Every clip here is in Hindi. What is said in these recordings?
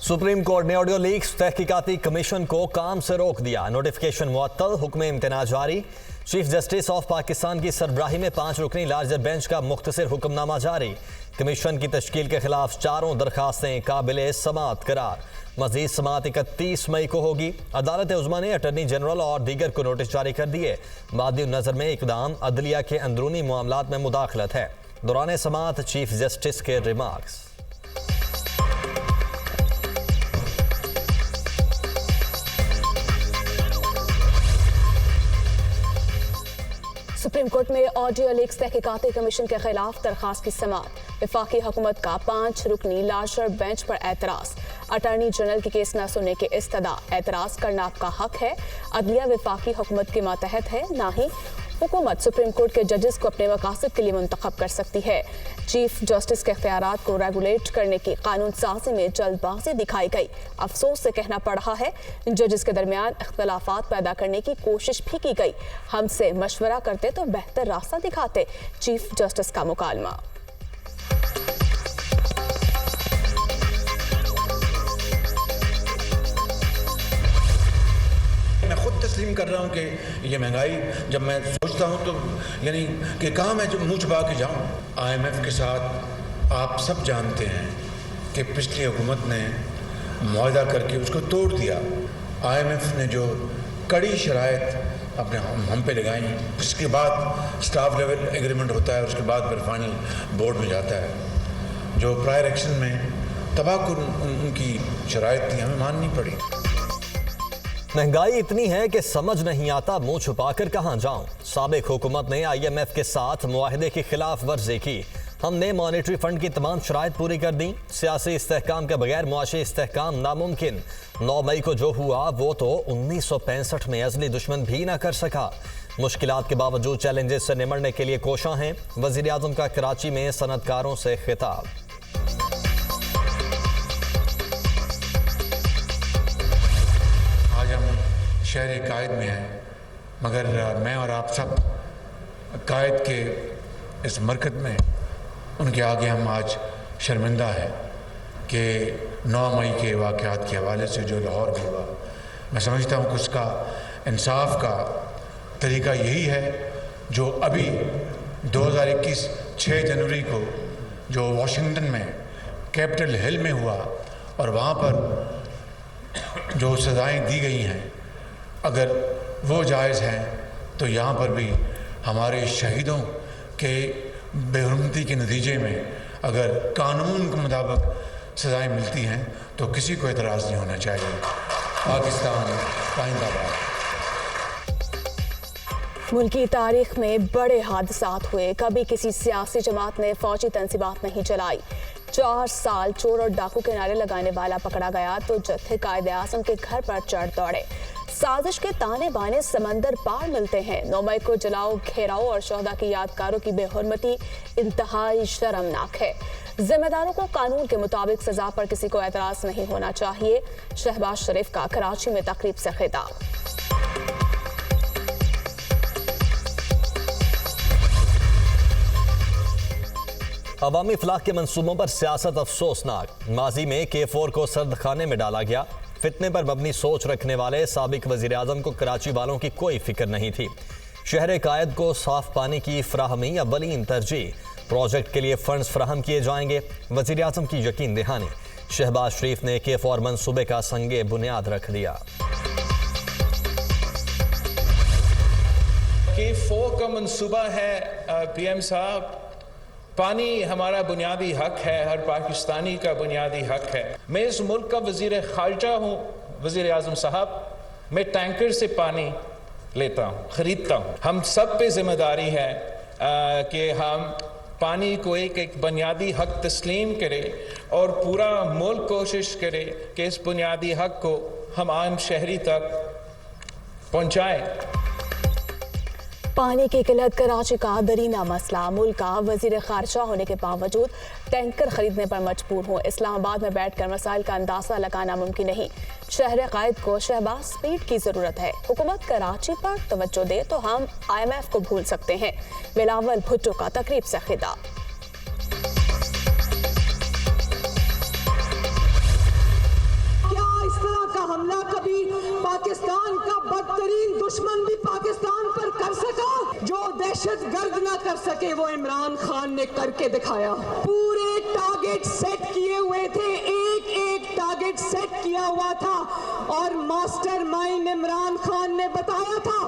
सुप्रीम कोर्ट ने ऑडियो लीक्स तहकीकाती कमीशन को काम से रोक दिया। नोटिफिकेशन मुअत्तल, हुक्म इम्तना जारी। चीफ जस्टिस ऑफ पाकिस्तान की सरबराही में 5 रुकनी लार्जर बेंच का मुख्तसर हुक्मनामा जारी। कमीशन की तश्कील के खिलाफ 4 दरखास्तें काबिल समाअत करार। मजीद समाअत 31 मई को होगी। अदालत उज़्मा ने अटर्नी जनरल और दीगर को नोटिस जारी कर दिए। मादी नज़र में इकदाम अदलिया के अंदरूनी मामलात में मुदाखलत है। दौरान समाअत चीफ जस्टिस के रिमार्क्स। सुप्रीम कोर्ट में ऑडियो लीक्स तहकीकाती कमीशन के खिलाफ दरखास्त की समाअत। वफाकी हुकूमत का 5 रुकनी लार्जर बेंच पर एतराज़। अटॉर्नी जनरल की केस न सुनने की इस्तदा। एतराज़ करना आपका हक है। अदलिया वफाकी हुकूमत के मातहत है, ना ही हुकूमत सुप्रीम कोर्ट के जजेस को अपने मकासद के लिए मुंतखब कर सकती है। चीफ जस्टिस के इख्तियारात को रेगुलेट करने की कानून साजी में जल्दबाजी दिखाई गई। अफसोस से कहना पड़ रहा है, जजेस के दरमियान इख्तलाफात पैदा करने की कोशिश भी की गई। हमसे मशवरा करते तो बेहतर रास्ता दिखाते। चीफ जस्टिस का मुकालमा। तस्लीम कर रहा हूँ कि ये महंगाई, जब मैं सोचता हूँ तो यानी कि कहाँ मैं जो मुँह छुपा के जाऊँ। IMF के साथ आप सब जानते हैं कि पिछली हुकूमत ने मुआहदा करके उसको तोड़ दिया। IMF ने जो कड़ी शराइत अपने हम पे लगाई, उसके बाद स्टाफ लेवल एग्रीमेंट होता है, उसके बाद फिर फाइनल बोर्ड में जाता है। जो प्रायर एक्शन में तबाहकुन उनकी शराइत थी, हमें माननी पड़ी। महंगाई इतनी है कि समझ नहीं आता मुंह छुपाकर कहां जाऊं। साबिक हुकूमत ने IMF के साथ मुआहदे की खिलाफ वर्जी की। हमने मॉनेटरी फंड की तमाम शराइत पूरी कर दी। सियासी इस्तेहकाम के बगैर मुआशी इस्तेहकाम नामुमकिन। 9 मई को जो हुआ वो तो 1965 में अजली दुश्मन भी ना कर सका। मुश्किलात के बावजूद चैलेंजेस से निमटने के लिए कोशां हैं। वज़ीर आज़म का कराची में सनतकारों से खिताब। शहर कायद में है, मगर मैं और आप सब कायद के इस मरकज़ में उनके आगे हम आज शर्मिंदा है कि 9 मई के वाक़यात के हवाले से जो लाहौर में हुआ, मैं समझता हूँ कि उसका इंसाफ का तरीका यही है जो अभी 2021 6 जनवरी को जो वाशिंगटन में कैपिटल हिल में हुआ और वहाँ पर जो सज़ाएँ दी गई हैं, अगर वो जायज़ हैं तो यहाँ पर भी हमारे शहीदों के बेहुरमती के नतीजे में अगर कानून के मुताबिक सज़ाएँ मिलती हैं तो किसी को एतराज़ नहीं होना चाहिए। पाकिस्तान जिंदाबाद। मुल्की तारीख में बड़े हादसात हुए, कभी किसी सियासी जमात ने फौजी तंजीबात नहीं चलाई। 4 साल चोर और डाकू के नारे लगाने वाला पकड़ा गया तो जत्थे कायदे आज़म के घर पर चढ़ दौड़े। साजिश के ताने बाने समंदर पार मिलते हैं। 9 मई को जलाओ, घेराव और शोहदा की यादगारों की बेहुरमती इंतहाई शर्मनाक है। जिम्मेदारों को कानून के मुताबिक सजा पर किसी को एतराज नहीं होना चाहिए। शहबाज शरीफ का कराची में तकरीब से खिताब। अवामी फलाह के मंसूबों पर सियासत अफसोसनाक। माजी में K4 को सर्द खाने में डाला गया। फितने पर मबनी सोच रखने वाले साबिक वजीर आज़म को कराची वालों की कोई फिक्र नहीं थी। शहर कायद को साफ पानी की फराहमी अव्वलीन तरजीह। प्रोजेक्ट के लिए फंड्स फराहम किए जाएंगे। वजीर आज़म की यकीन दहानी। शहबाज शरीफ ने K4 मंसूबे का संगे बुनियाद रख दिया। K4 का मंसूबा है PM साहब, पानी हमारा बुनियादी हक है, हर पाकिस्तानी का बुनियादी हक है। मैं इस मुल्क का वज़ीर ख़ारिजा हूँ, वज़ीर आज़म साहब, मैं टैंकर से पानी लेता हूँ, ख़रीदता हूँ। हम सब पे ज़िम्मेदारी है कि हम पानी को एक बुनियादी हक तस्लीम करें और पूरा मुल्क कोशिश करे कि इस बुनियादी हक को हम आम शहरी तक पहुँचाएँ। पानी की किल्लत कराची का दरीना मसला। मुल्क का वजीर खारजा होने के बावजूद टैंकर खरीदने पर मजबूर हो। इस्लामाबाद में बैठकर मसाइल का अंदाजा लगाना मुमकिन नहीं। शहर कायद को शहबाज स्पीड की जरूरत है। हुकूमत कराची पर तवज्जो दे तो हम IMF को भूल सकते हैं। बिलावल भुट्टो का तकरीब से खिताब। हमला कभी पाकिस्तान का बदतरीन दुश्मन भी पाकिस्तान पर कर सका? जो दहशतगर्द ना कर सके वो इमरान खान ने करके दिखाया। पूरे टारगेट सेट किए हुए थे, एक एक टारगेट सेट किया हुआ था और मास्टरमाइंड इमरान खान ने बताया था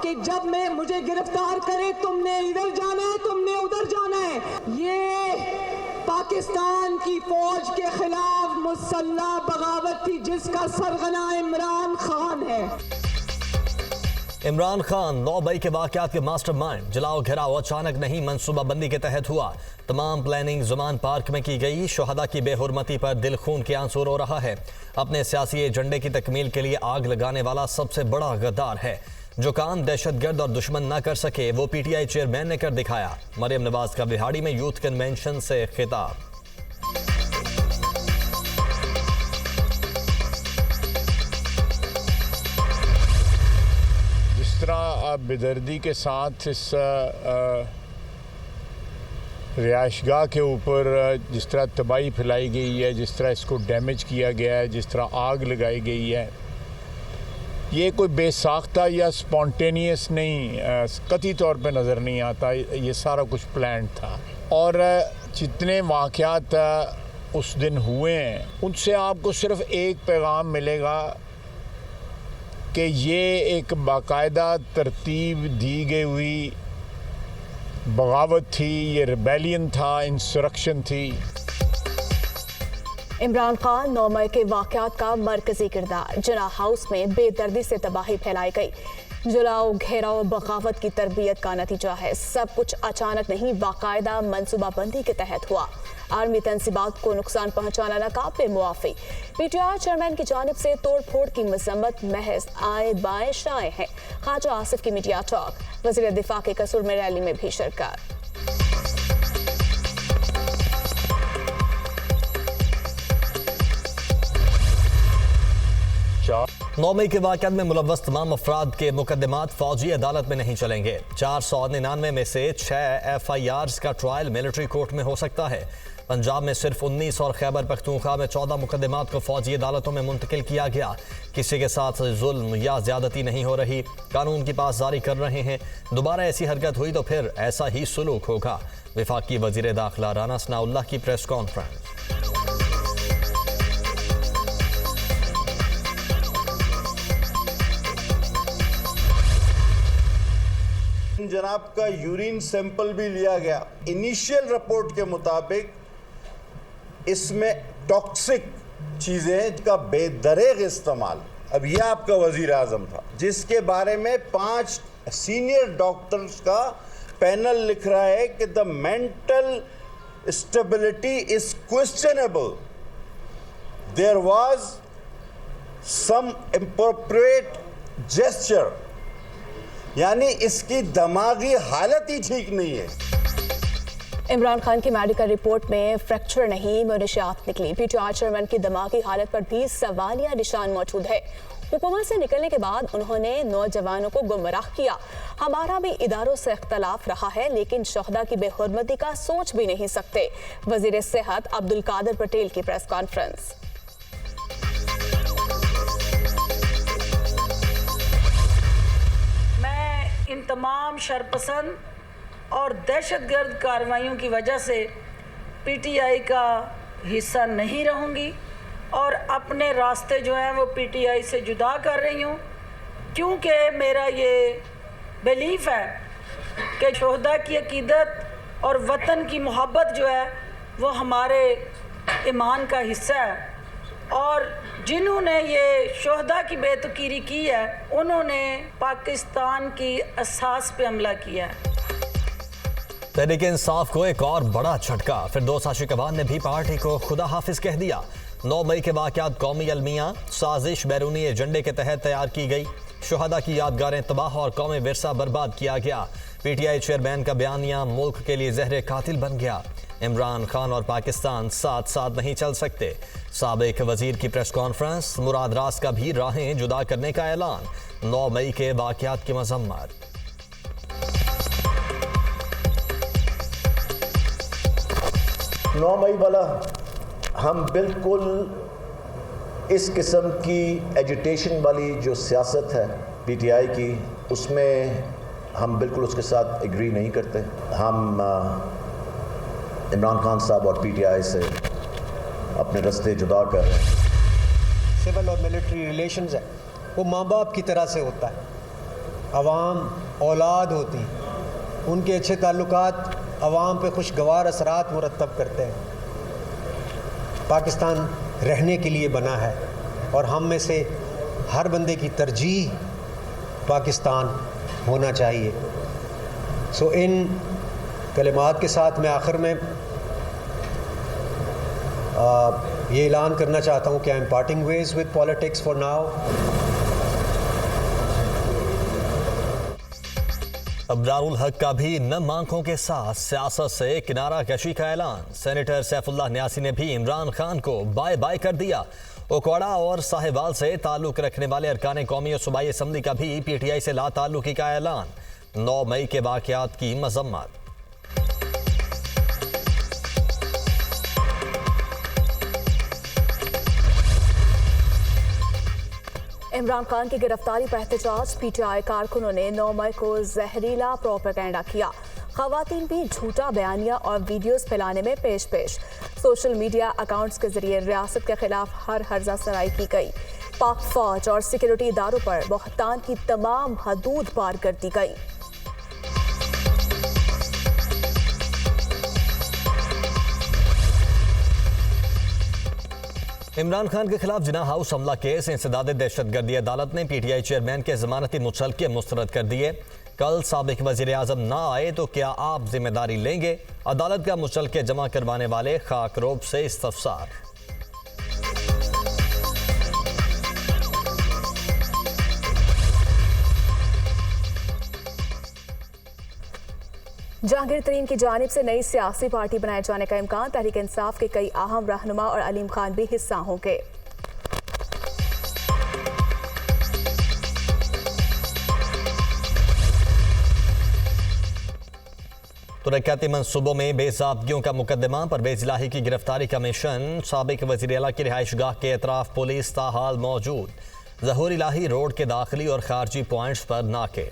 कि जब मैं मुझे गिरफ्तार करे तुमने इधर जाना है, तुमने उधर जाना है। ये पाकिस्तान की फौज के खिलाफ मुसल्लह बगावत थी जिसका सरगना इमरान खान है। इमरान खान 9 मई के वाकयात के मास्टरमाइंड। जलाओ घेराव अचानक नहीं, मंसूबाबंदी के तहत हुआ। तमाम प्लानिंग जुमान पार्क में की गई। शोहदा की बेहुरमती पर दिल खून के आंसू रो रहा है। अपने सियासी एजेंडे की तकमील के लिए आग लगाने वाला सबसे बड़ा गद्दार है। जो काम दहशतगर्द और दुश्मन ना कर सके वो पीटीआई चेयरमैन ने कर दिखाया। मरियम नवाज का बिहाड़ी में यूथ कन्वेंशन से खिताब। जिस तरह बेदर्दी के साथ इस रिहाइशगाह के ऊपर जिस तरह तबाही फैलाई गई है, जिस तरह इसको डैमेज किया गया है, जिस तरह आग लगाई गई है, ये कोई बेसाख्ता या स्पॉन्टेनियस नहीं, कतई तौर पे नज़र नहीं आता। ये सारा कुछ प्लान था। और जितने वाक़यात उस दिन हुए हैं उनसे आपको सिर्फ एक पैगाम मिलेगा कि ये एक बाकायदा तरतीब दी गई हुई बगावत थी, ये रिबेलियन था, इंसरेक्शन थी। इमरान खान 9 मई के वाकयात का मरकजी किरदार। जिना हाउस में बेदर्दी से तबाही फैलाई गई। जलाओ घेराव बगावत की तरबियत का नतीजा है। सब कुछ अचानक नहीं, बाकायदा मंसूबाबंदी के तहत हुआ। आर्मी तंसीबात को नुकसान पहुंचाना नाकाबिले मुआफी। पीटीआई चेयरमैन की जानिब से तोड़ फोड़ की मजम्मत महज आए बाएं शाए हैं। ख्वाजा आसिफ की मीडिया टॉक। वज़ीर दिफा के कसूर में रैली में भी शिरकत। 9 मई के वाक़यात में मुलव्वस तमाम अफराद के मुकदमात फौजी अदालत में नहीं चलेंगे। 499 में से 6 FIRs का ट्रायल मिलिट्री कोर्ट में हो सकता है। पंजाब में सिर्फ 19 और खैबर पख्तूनख्वा में 14 मुकदमात को फौजी अदालतों में मुंतकिल किया गया। किसी के साथ जुल्म या ज्यादती नहीं हो रही, कानून की पासदारी कर रहे हैं। दोबारा ऐसी हरकत हुई तो फिर ऐसा ही सुलूक होगा। वफाकी वजीर दाखिला राना सनाउल्लाह की प्रेस कॉन्फ्रेंस। जनाब का यूरिन सैंपल भी लिया गया। इनिशियल रिपोर्ट के मुताबिक इसमें टॉक्सिक चीज़ें का बेदरेग इस्तेमाल। अब यह आपका वजीर आज़म था जिसके बारे में 5 सीनियर डॉक्टर्स का पैनल लिख रहा है कि the mental stability is questionable, there was some inappropriate gesture, यानी इसकी दिमागी हालत ही ठीक नहीं है। इमरान खान की मेडिकल रिपोर्ट में फ्रैक्चर नहीं, मुनशियात निकली। पीटीआई चेयरमैन की दिमागी हालत पर भी सवालिया निशान मौजूद है। हुकूमत से निकलने के बाद उन्होंने नौजवानों को गुमराह किया। हमारा भी इदारों से इख्तलाफ रहा है लेकिन शोहदा की बेहुरमती का सोच भी नहीं सकते। वजीर सेहत अब्दुल कादिर पटेल की प्रेस कॉन्फ्रेंस। इन तमाम शरपसंद और दहशतगर्द कार्रवाइयों की वजह से पीटीआई का हिस्सा नहीं रहूँगी और अपने रास्ते जो हैं वो पीटीआई से जुदा कर रही हूँ, क्योंकि मेरा ये बिलीफ है कि शोहदा की अकीदत और वतन की मोहब्बत जो है वो हमारे ईमान का हिस्सा है। और जिन्होंने ये शोहदा की बेतुकीरी की है उन्होंने पाकिस्तान की असास पे हमला किया है। तहरीक इंसाफ को एक और बड़ा झटका। फिरदौस आशिकवान ने भी पार्टी को खुदा हाफिज कह दिया। 9 मई के वाक़यात कौमी अलमिया साजिश बैरूनी एजेंडे के तहत तैयार की गई। शोहदा की यादगारें तबाह और कौमी विरसा बर्बाद किया गया। पीटीआई चेयरमैन का बयानिया मुल्क के लिए जहर कातिल बन गया। इमरान खान और पाकिस्तान साथ साथ नहीं चल सकते। साबिक वजीर की प्रेस कॉन्फ्रेंस। मुराद रास का भी राहें जुदा करने का ऐलान। 9 मई के वाक़यात की मजम्मत। नौ मई वाला हम बिल्कुल इस किस्म की एजिटेशन वाली जो सियासत है पीटीआई की, उसमें हम बिल्कुल उसके साथ एग्री नहीं करते। हम इमरान खान साहब और पीटीआई से अपने रास्ते जुदा कर रहे हैं। सिविल और मिलिट्री रिलेशंस है वो माँ बाप की तरह से होता है, अवाम औलाद होती, उनके अच्छे ताल्लुकात अवाम पे खुशगवार असरात मुरतब करते हैं। पाकिस्तान रहने के लिए बना है और हम में से हर बंदे की तरजीह पाकिस्तान होना चाहिए। सो इन कलिमात के साथ मैं आखिर में ये ऐलान करना चाहता हूँ कि I am parting ways with politics for now. Abrarul Haq का भी नम आंखों के साथ सियासत से किनारा कशी का ऐलान। सेनेटर सैफुल्लाह न्यासी ने भी इमरान खान को बाय बाय कर दिया। ओकवाड़ा और साहिवाल से ताल्लुक रखने वाले अरकान कौमी और सूबाई असम्बली का भी पीटीआई से ला ताल्लुकी का ऐलान। 9 मई के वाक़यात की मजम्मत। इमरान खान की गिरफ्तारी पर एहतजाज। पीटीआई कारकुनों ने 9 मई को जहरीला प्रोपेगेंडा किया। खवातीन भी झूठा बयानिया और वीडियोस फैलाने में पेश सोशल मीडिया अकाउंट्स के जरिए रियासत के खिलाफ हर हर्जा सराई की गई। पाक फौज और सिक्योरिटी इदारों पर बहतान की तमाम हदूद पार कर दी गई। इमरान खान के खिलाफ जिना हाउस हमला केस इंसदाद दहशतगर्दी अदालत ने पीटीआई चेयरमैन के जमानती मुचलके मुस्तरद कर दिए। कल साबिक वजीर आजम ना आए तो क्या आप जिम्मेदारी लेंगे? अदालत का मुचलके जमा करवाने वाले खाकरोब से इस्तफसार। जहांगीर तरीन की जानिब से नई सियासी पार्टी बनाए जाने का इम्कान। तहरीक इंसाफ के कई अहम रहनुमा और अलीम खान भी हिस्सा होंगे। तरक्याती मंसूबों में बेज़ाब्तियों का मुकदमा। परवेज इलाही की गिरफ्तारी का मिशन। साबिक वज़ीर आला की रिहाइशगाह के एतराफ पुलिस ताहाल मौजूद। ज़हूर इलाही रोड के दाखिली और खारजी पॉइंट्स पर नाके।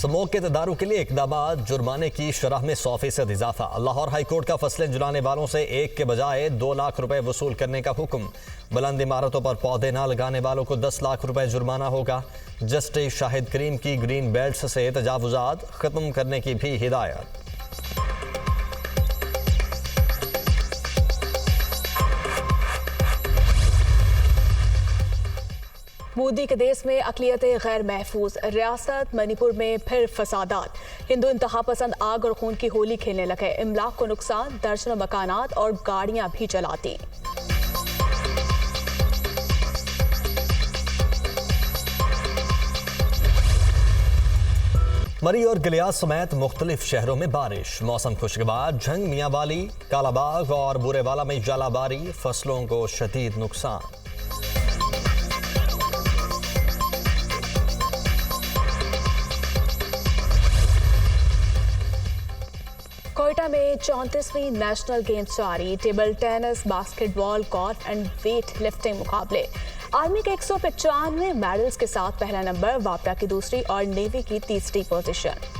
स्मोक के तदारुक के लिए इक़दामात। जुर्माने की शरह में 100% इजाफा। लाहौर हाई कोर्ट का फसलें जलाने वालों से 1 के बजाय 2 लाख रुपए वसूल करने का हुक्म। बुलंद इमारतों पर पौधे न लगाने वालों को 10 लाख रुपए जुर्माना होगा। जस्टिस शाहिद करीम की ग्रीन बेल्ट से तजावुजात खत्म करने की भी हिदायत। मोदी के देश में अक़लियतें गैर महफूज। रियासत मणिपुर में फिर फसादात। हिंदू इंतहा पसंद आग और खून की होली खेलने लगे। इमलाक को नुकसान। दर्जनों मकानात और गाड़ियां भी जलाती। मरी और गिलियाद समेत मुख्तलिफ शहरों में बारिश। मौसम खुशगवार। झंग, मियांवाली, कालाबाग और बुरेवाला में जालाबारी। फसलों को शदीद नुकसान। कोयटा में 34वीं नेशनल गेम्स जारी। Table tennis, basketball, golf and weight lifting मुकाबले। आर्मी के 195 मेडल्स के साथ पहला नंबर, वापडा की दूसरी और नेवी की तीसरी पोजीशन।